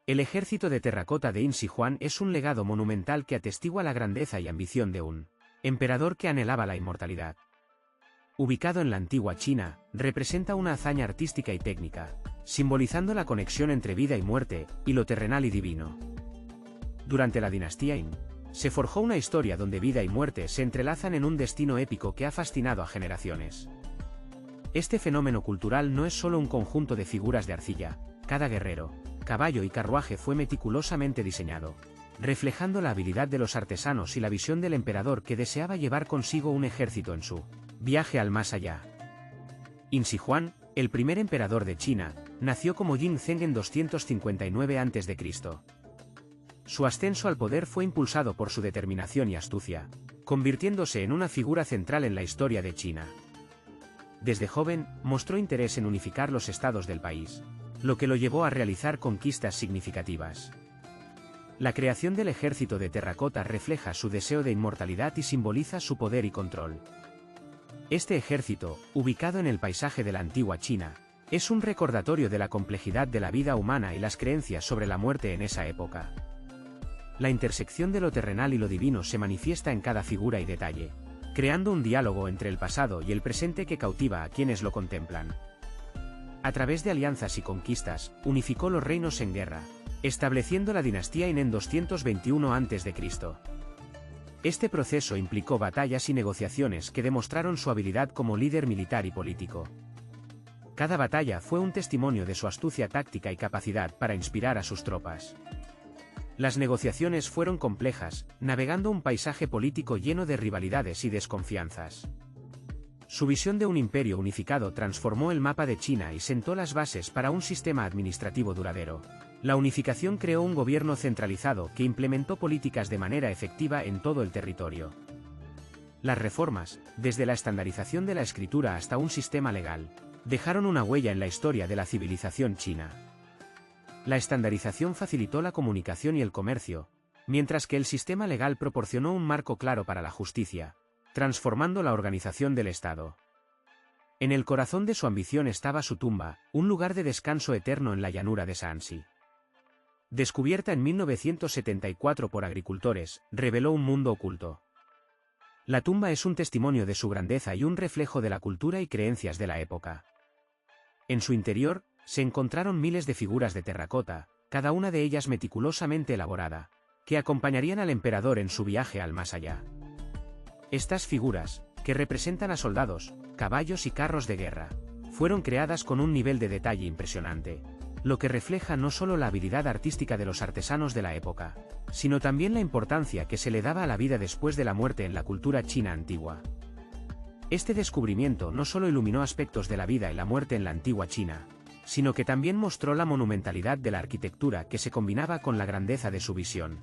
El ejército de terracota de Insi Huan es un legado monumental que atestigua la grandeza y ambición de un emperador que anhelaba la inmortalidad. Ubicado en la antigua China, representa una hazaña artística y técnica, simbolizando la conexión entre vida y muerte, y lo terrenal y divino. Durante la dinastía Qin, se forjó una historia donde vida y muerte se entrelazan en un destino épico que ha fascinado a generaciones. Este fenómeno cultural no es solo un conjunto de figuras de arcilla, cada guerrero, caballo y carruaje fue meticulosamente diseñado, reflejando la habilidad de los artesanos y la visión del emperador que deseaba llevar consigo un ejército en su viaje al más allá. Insi Huan, el primer emperador de China, nació como Yin Zheng en 259 a.C. Su ascenso al poder fue impulsado por su determinación y astucia, convirtiéndose en una figura central en la historia de China. Desde joven, mostró interés en unificar los estados del país, lo que lo llevó a realizar conquistas significativas. La creación del ejército de terracota refleja su deseo de inmortalidad y simboliza su poder y control. Este ejército, ubicado en el paisaje de la antigua China, es un recordatorio de la complejidad de la vida humana y las creencias sobre la muerte en esa época. La intersección de lo terrenal y lo divino se manifiesta en cada figura y detalle, creando un diálogo entre el pasado y el presente que cautiva a quienes lo contemplan. A través de alianzas y conquistas, unificó los reinos en guerra, estableciendo la dinastía Qin en 221 a.C. Este proceso implicó batallas y negociaciones que demostraron su habilidad como líder militar y político. Cada batalla fue un testimonio de su astucia táctica y capacidad para inspirar a sus tropas. Las negociaciones fueron complejas, navegando un paisaje político lleno de rivalidades y desconfianzas. Su visión de un imperio unificado transformó el mapa de China y sentó las bases para un sistema administrativo duradero. La unificación creó un gobierno centralizado que implementó políticas de manera efectiva en todo el territorio. Las reformas, desde la estandarización de la escritura hasta un sistema legal, dejaron una huella en la historia de la civilización china. La estandarización facilitó la comunicación y el comercio, mientras que el sistema legal proporcionó un marco claro para la justicia, transformando la organización del Estado. En el corazón de su ambición estaba su tumba, un lugar de descanso eterno en la llanura de Shaanxi. Descubierta en 1974 por agricultores, reveló un mundo oculto. La tumba es un testimonio de su grandeza y un reflejo de la cultura y creencias de la época. En su interior, se encontraron miles de figuras de terracota, cada una de ellas meticulosamente elaborada, que acompañarían al emperador en su viaje al más allá. Estas figuras, que representan a soldados, caballos y carros de guerra, fueron creadas con un nivel de detalle impresionante, lo que refleja no solo la habilidad artística de los artesanos de la época, sino también la importancia que se le daba a la vida después de la muerte en la cultura china antigua. Este descubrimiento no solo iluminó aspectos de la vida y la muerte en la antigua China, sino que también mostró la monumentalidad de la arquitectura que se combinaba con la grandeza de su visión.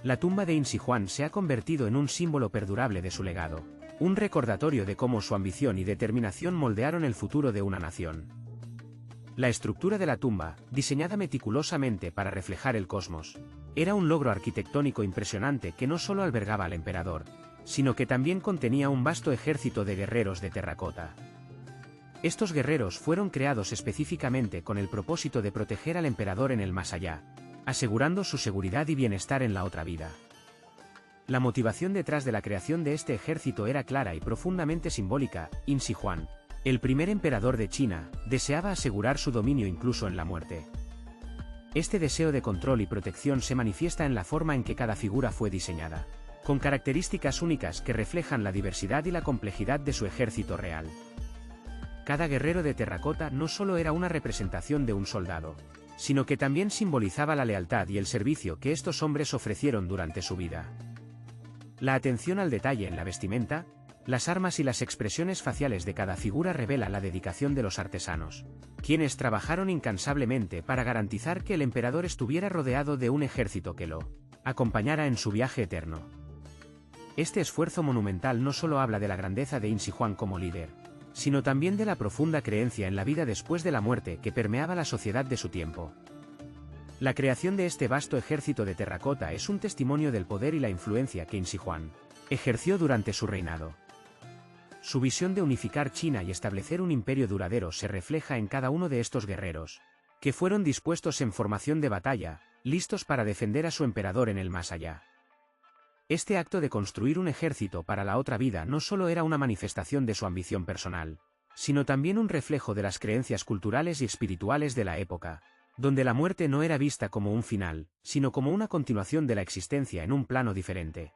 La tumba de Insi Huan se ha convertido en un símbolo perdurable de su legado, un recordatorio de cómo su ambición y determinación moldearon el futuro de una nación. La estructura de la tumba, diseñada meticulosamente para reflejar el cosmos, era un logro arquitectónico impresionante que no solo albergaba al emperador, sino que también contenía un vasto ejército de guerreros de terracota. Estos guerreros fueron creados específicamente con el propósito de proteger al emperador en el más allá, asegurando su seguridad y bienestar en la otra vida. La motivación detrás de la creación de este ejército era clara y profundamente simbólica. Insi Huan, el primer emperador de China, deseaba asegurar su dominio incluso en la muerte. Este deseo de control y protección se manifiesta en la forma en que cada figura fue diseñada, con características únicas que reflejan la diversidad y la complejidad de su ejército real. Cada guerrero de terracota no solo era una representación de un soldado, sino que también simbolizaba la lealtad y el servicio que estos hombres ofrecieron durante su vida. La atención al detalle en la vestimenta, las armas y las expresiones faciales de cada figura revela la dedicación de los artesanos, quienes trabajaron incansablemente para garantizar que el emperador estuviera rodeado de un ejército que lo acompañara en su viaje eterno. Este esfuerzo monumental no solo habla de la grandeza de Insi Huan como líder, sino también de la profunda creencia en la vida después de la muerte que permeaba la sociedad de su tiempo. La creación de este vasto ejército de terracota es un testimonio del poder y la influencia que Insi Huan ejerció durante su reinado. Su visión de unificar China y establecer un imperio duradero se refleja en cada uno de estos guerreros, que fueron dispuestos en formación de batalla, listos para defender a su emperador en el más allá. Este acto de construir un ejército para la otra vida no solo era una manifestación de su ambición personal, sino también un reflejo de las creencias culturales y espirituales de la época, donde la muerte no era vista como un final, sino como una continuación de la existencia en un plano diferente.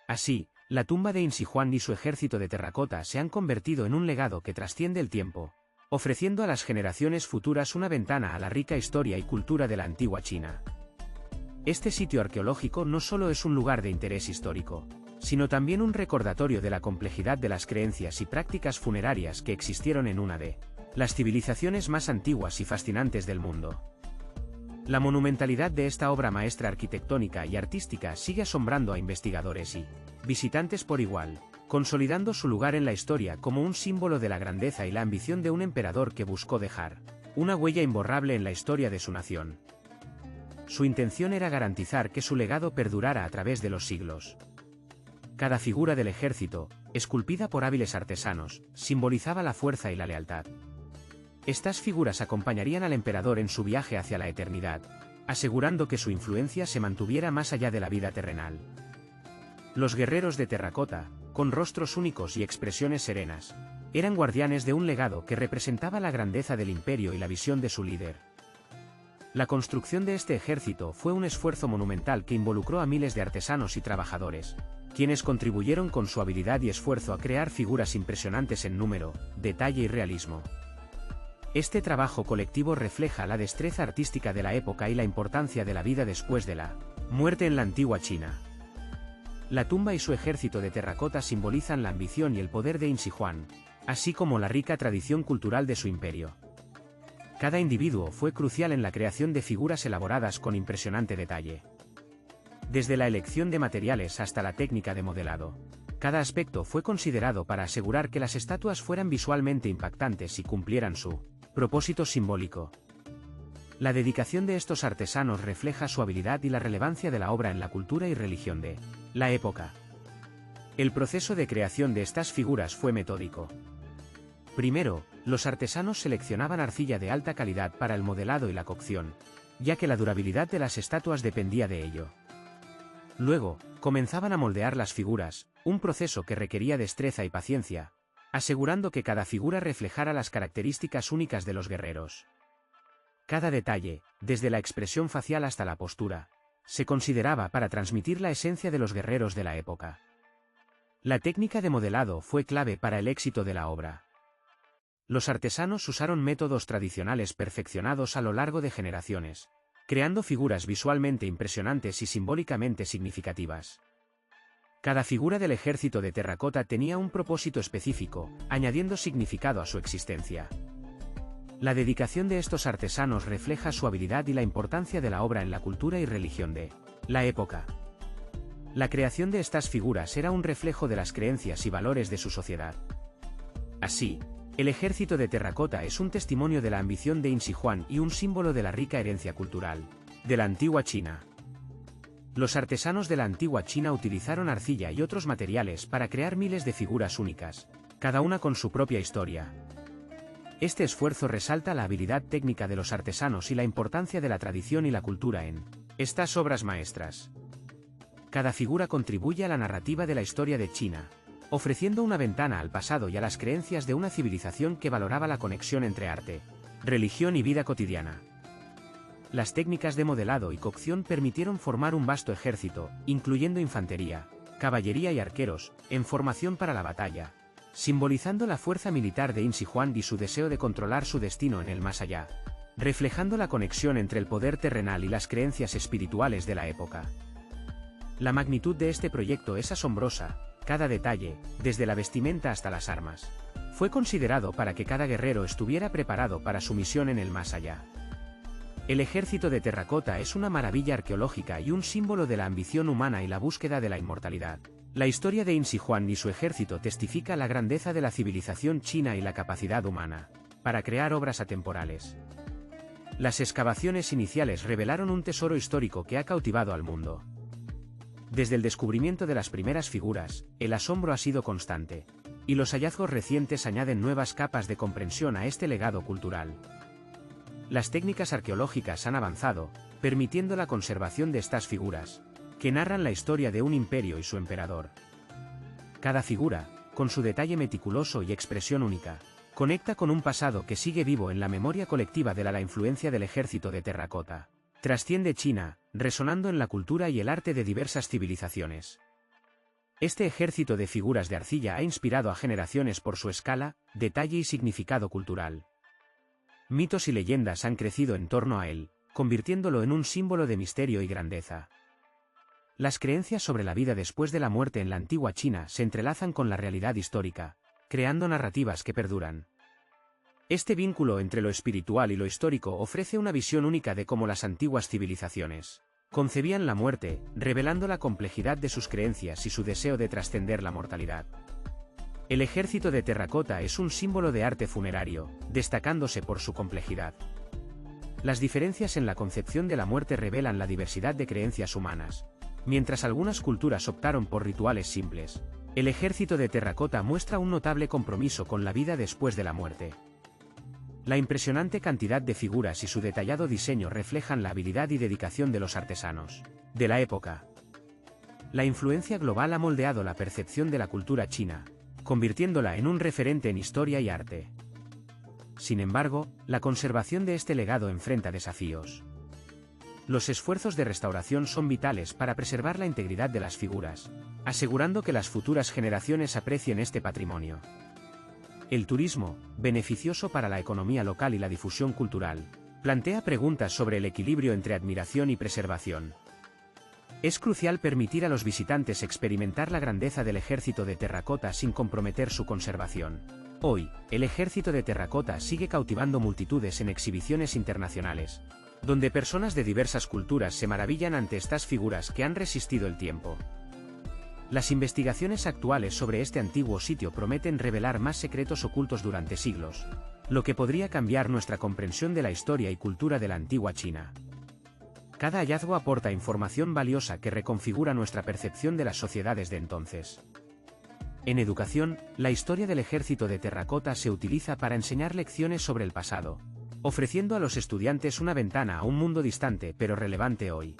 Así, la tumba de Insi Huan y su ejército de terracota se han convertido en un legado que trasciende el tiempo, ofreciendo a las generaciones futuras una ventana a la rica historia y cultura de la antigua China. Este sitio arqueológico no solo es un lugar de interés histórico, sino también un recordatorio de la complejidad de las creencias y prácticas funerarias que existieron en una de las civilizaciones más antiguas y fascinantes del mundo. La monumentalidad de esta obra maestra arquitectónica y artística sigue asombrando a investigadores y visitantes por igual, consolidando su lugar en la historia como un símbolo de la grandeza y la ambición de un emperador que buscó dejar una huella imborrable en la historia de su nación. Su intención era garantizar que su legado perdurara a través de los siglos. Cada figura del ejército, esculpida por hábiles artesanos, simbolizaba la fuerza y la lealtad. Estas figuras acompañarían al emperador en su viaje hacia la eternidad, asegurando que su influencia se mantuviera más allá de la vida terrenal. Los guerreros de terracota, con rostros únicos y expresiones serenas, eran guardianes de un legado que representaba la grandeza del imperio y la visión de su líder. La construcción de este ejército fue un esfuerzo monumental que involucró a miles de artesanos y trabajadores, quienes contribuyeron con su habilidad y esfuerzo a crear figuras impresionantes en número, detalle y realismo. Este trabajo colectivo refleja la destreza artística de la época y la importancia de la vida después de la muerte en la antigua China. La tumba y su ejército de terracota simbolizan la ambición y el poder de Insi Huan, así como la rica tradición cultural de su imperio. Cada individuo fue crucial en la creación de figuras elaboradas con impresionante detalle. Desde la elección de materiales hasta la técnica de modelado, cada aspecto fue considerado para asegurar que las estatuas fueran visualmente impactantes y cumplieran su propósito simbólico. La dedicación de estos artesanos refleja su habilidad y la relevancia de la obra en la cultura y religión de la época. El proceso de creación de estas figuras fue metódico. Primero, los artesanos seleccionaban arcilla de alta calidad para el modelado y la cocción, ya que la durabilidad de las estatuas dependía de ello. Luego, comenzaban a moldear las figuras, un proceso que requería destreza y paciencia, asegurando que cada figura reflejara las características únicas de los guerreros. Cada detalle, desde la expresión facial hasta la postura, se consideraba para transmitir la esencia de los guerreros de la época. La técnica de modelado fue clave para el éxito de la obra. Los artesanos usaron métodos tradicionales perfeccionados a lo largo de generaciones, creando figuras visualmente impresionantes y simbólicamente significativas. Cada figura del ejército de terracota tenía un propósito específico, añadiendo significado a su existencia. La dedicación de estos artesanos refleja su habilidad y la importancia de la obra en la cultura y religión de la época. La creación de estas figuras era un reflejo de las creencias y valores de su sociedad. Así, el ejército de terracota es un testimonio de la ambición de Insi Huan y un símbolo de la rica herencia cultural de la antigua China. Los artesanos de la antigua China utilizaron arcilla y otros materiales para crear miles de figuras únicas, cada una con su propia historia. Este esfuerzo resalta la habilidad técnica de los artesanos y la importancia de la tradición y la cultura en estas obras maestras. Cada figura contribuye a la narrativa de la historia de China, ofreciendo una ventana al pasado y a las creencias de una civilización que valoraba la conexión entre arte, religión y vida cotidiana. Las técnicas de modelado y cocción permitieron formar un vasto ejército, incluyendo infantería, caballería y arqueros, en formación para la batalla, simbolizando la fuerza militar de Insi Huan y su deseo de controlar su destino en el más allá, reflejando la conexión entre el poder terrenal y las creencias espirituales de la época. La magnitud de este proyecto es asombrosa. Cada detalle, desde la vestimenta hasta las armas, fue considerado para que cada guerrero estuviera preparado para su misión en el más allá. El ejército de terracota es una maravilla arqueológica y un símbolo de la ambición humana y la búsqueda de la inmortalidad. La historia de Insi Huan y su ejército testifica la grandeza de la civilización china y la capacidad humana para crear obras atemporales. Las excavaciones iniciales revelaron un tesoro histórico que ha cautivado al mundo. Desde el descubrimiento de las primeras figuras, el asombro ha sido constante, y los hallazgos recientes añaden nuevas capas de comprensión a este legado cultural. Las técnicas arqueológicas han avanzado, permitiendo la conservación de estas figuras, que narran la historia de un imperio y su emperador. Cada figura, con su detalle meticuloso y expresión única, conecta con un pasado que sigue vivo en la memoria colectiva de la influencia del ejército de terracota. Trasciende China, resonando en la cultura y el arte de diversas civilizaciones. Este ejército de figuras de arcilla ha inspirado a generaciones por su escala, detalle y significado cultural. Mitos y leyendas han crecido en torno a él, convirtiéndolo en un símbolo de misterio y grandeza. Las creencias sobre la vida después de la muerte en la antigua China se entrelazan con la realidad histórica, creando narrativas que perduran. Este vínculo entre lo espiritual y lo histórico ofrece una visión única de cómo las antiguas civilizaciones concebían la muerte, revelando la complejidad de sus creencias y su deseo de trascender la mortalidad. El ejército de terracota es un símbolo de arte funerario, destacándose por su complejidad. Las diferencias en la concepción de la muerte revelan la diversidad de creencias humanas. Mientras algunas culturas optaron por rituales simples, el ejército de terracota muestra un notable compromiso con la vida después de la muerte. La impresionante cantidad de figuras y su detallado diseño reflejan la habilidad y dedicación de los artesanos de la época. La influencia global ha moldeado la percepción de la cultura china, convirtiéndola en un referente en historia y arte. Sin embargo, la conservación de este legado enfrenta desafíos. Los esfuerzos de restauración son vitales para preservar la integridad de las figuras, asegurando que las futuras generaciones aprecien este patrimonio. El turismo, beneficioso para la economía local y la difusión cultural, plantea preguntas sobre el equilibrio entre admiración y preservación. Es crucial permitir a los visitantes experimentar la grandeza del ejército de terracota sin comprometer su conservación. Hoy, el ejército de terracota sigue cautivando multitudes en exhibiciones internacionales, donde personas de diversas culturas se maravillan ante estas figuras que han resistido el tiempo. Las investigaciones actuales sobre este antiguo sitio prometen revelar más secretos ocultos durante siglos, lo que podría cambiar nuestra comprensión de la historia y cultura de la antigua China. Cada hallazgo aporta información valiosa que reconfigura nuestra percepción de las sociedades de entonces. En educación, la historia del ejército de terracota se utiliza para enseñar lecciones sobre el pasado, ofreciendo a los estudiantes una ventana a un mundo distante pero relevante hoy.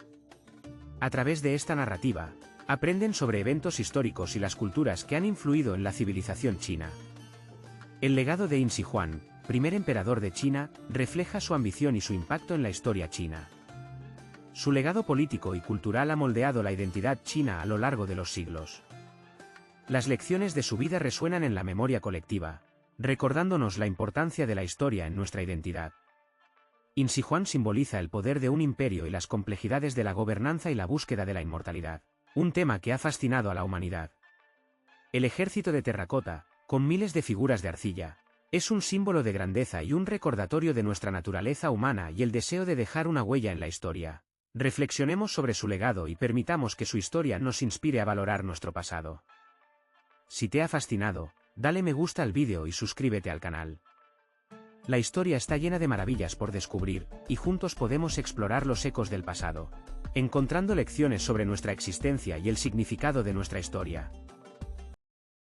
A través de esta narrativa, aprenden sobre eventos históricos y las culturas que han influido en la civilización china. El legado de Yin Shi-Huang, primer emperador de China, refleja su ambición y su impacto en la historia china. Su legado político y cultural ha moldeado la identidad china a lo largo de los siglos. Las lecciones de su vida resuenan en la memoria colectiva, recordándonos la importancia de la historia en nuestra identidad. Yin Shi-Huang simboliza el poder de un imperio y las complejidades de la gobernanza y la búsqueda de la inmortalidad, un tema que ha fascinado a la humanidad. El ejército de terracota, con miles de figuras de arcilla, es un símbolo de grandeza y un recordatorio de nuestra naturaleza humana y el deseo de dejar una huella en la historia. Reflexionemos sobre su legado y permitamos que su historia nos inspire a valorar nuestro pasado. Si te ha fascinado, dale me gusta al vídeo y suscríbete al canal. La historia está llena de maravillas por descubrir, y juntos podemos explorar los ecos del pasado, encontrando lecciones sobre nuestra existencia y el significado de nuestra historia.